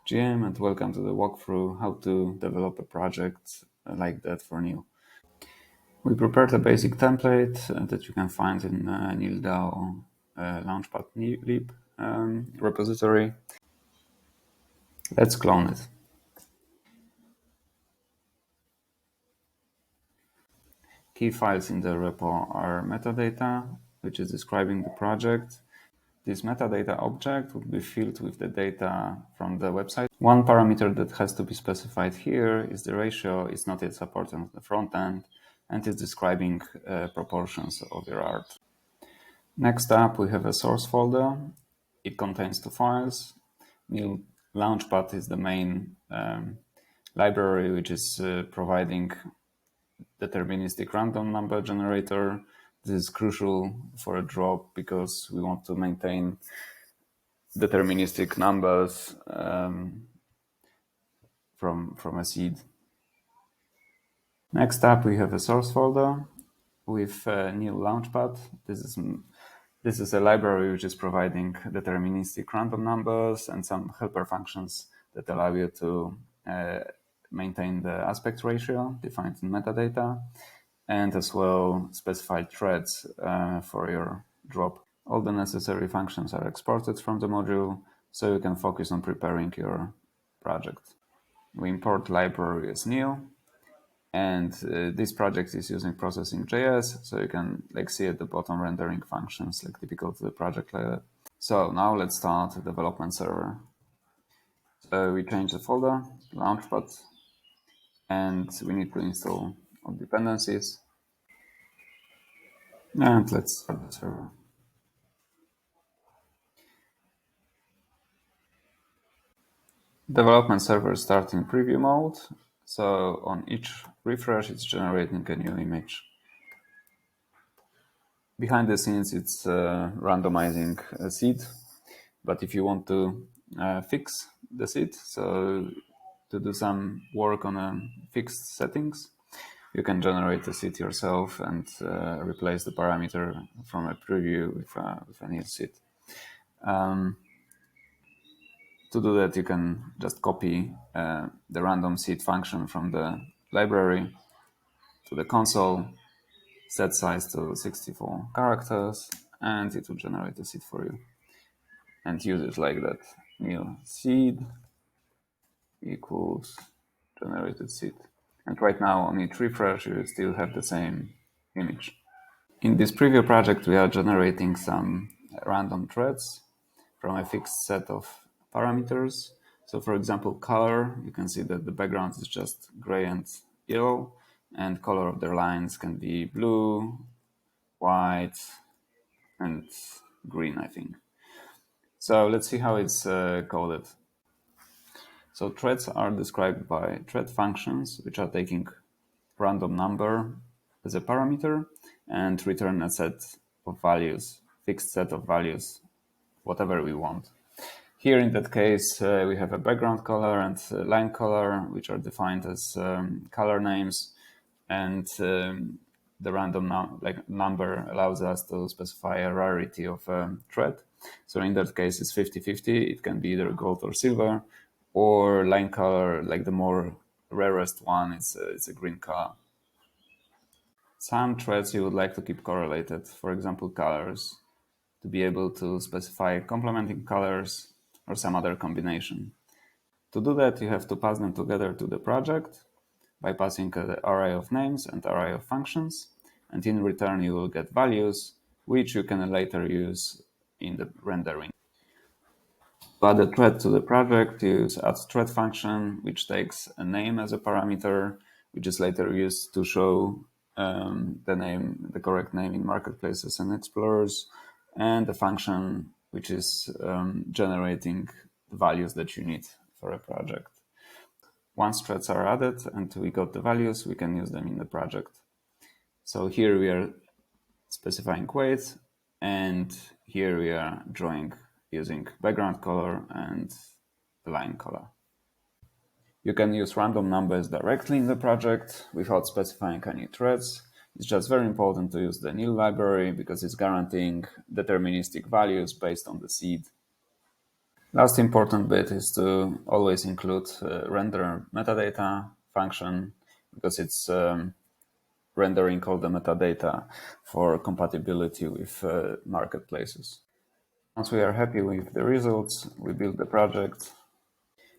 GM, and welcome to the walkthrough how to develop a project like that for Nil. We prepared a basic template that you can find in Nil DAO launchpad-lib repository. Let's clone it. Key files in the repo are metadata, which is describing the project. This metadata object would be filled with the data from the website. One parameter that has to be specified here is the ratio. It's not yet supported on the front end and is describing proportions of your art. Next up, we have a source folder. It contains two files. Nil Launchpad is the main library, which is providing deterministic random number generator. This is crucial for a drop because we want to maintain deterministic numbers from a seed. Next up, we have a source folder with Nil Launchpad. This is a library which is providing deterministic random numbers and some helper functions that allow you to maintain the aspect ratio defined in metadata, and as well specified threads for your drop. All the necessary functions are exported from the module, so you can focus on preparing your project. We import library as Nil, and this project is using processing.js, so you can see at the bottom rendering functions typical to the project like that. So now let's start the development server. So we change the folder, Launchpad, and we need to install all dependencies. And let's start the server. Development server starts in preview mode. So on each refresh, it's generating a new image. Behind the scenes, it's randomizing a seed. But if you want to fix the seed, so to do some work on a fixed settings, you can generate a seed yourself and replace the parameter from a preview with a new seed. To do that, you can just copy the random seed function from the library to the console, set size to 64 characters, and it will generate a seed for you. And use it like that. New seed equals generated seed. And right now on each refresh, you still have the same image. In this preview project, we are generating some random threads from a fixed set of parameters. So for example, color, you can see that the background is just gray and yellow, and color of their lines can be blue, white, and green, I think. So let's see how it's coded. So threads are described by thread functions, which are taking random number as a parameter and return a set of values, fixed set of values, whatever we want. Here in that case, we have a background color and line color, which are defined as color names, and the random number allows us to specify a rarity of a thread. So in that case, it's 50-50. It can be either gold or silver, or line color, like the more rarest one, it's a green color. Some threads you would like to keep correlated, for example, colors, to be able to specify complementing colors or some other combination. To do that, you have to pass them together to the project by passing an array of names and array of functions, and in return you will get values, which you can later use in the rendering. To add a thread to the project, use add thread function, which takes a name as a parameter, which is later used to show the correct name in marketplaces and explorers, and the function which is generating the values that you need for a project. Once threads are added and we got the values, we can use them in the project. So here we are specifying weight, and here we are drawing using background color and the line color. You can use random numbers directly in the project without specifying any threads. It's just very important to use the Nil library because it's guaranteeing deterministic values based on the seed. Last important bit is to always include render metadata function because it's rendering all the metadata for compatibility with marketplaces. Once we are happy with the results, we build the project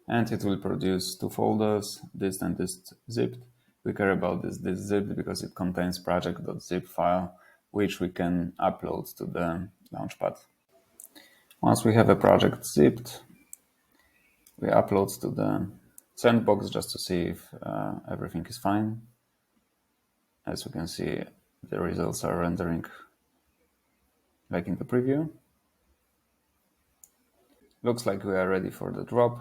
and it will produce two folders, dist and dist zipped. We care about this dist zipped because it contains project.zip file, which we can upload to the Launchpad. Once we have a project zipped, we upload to the sandbox just to see if everything is fine. As we can see, the results are rendering like in the preview. Looks like we are ready for the drop.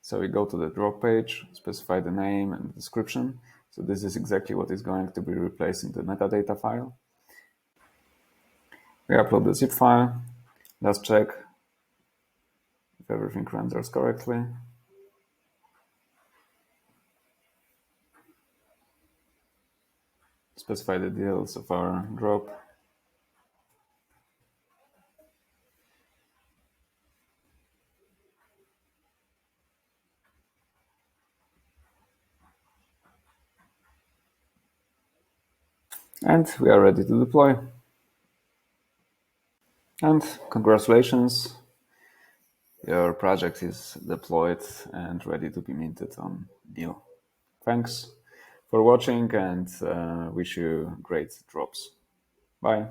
So we go to the drop page, specify the name and the description. So this is exactly what is going to be replaced in the metadata file. We upload the zip file. Let's check if everything renders correctly. Specify the details of our drop. And we are ready to deploy. And congratulations, your project is deployed and ready to be minted on Nil. Thanks for watching and wish you great drops. Bye.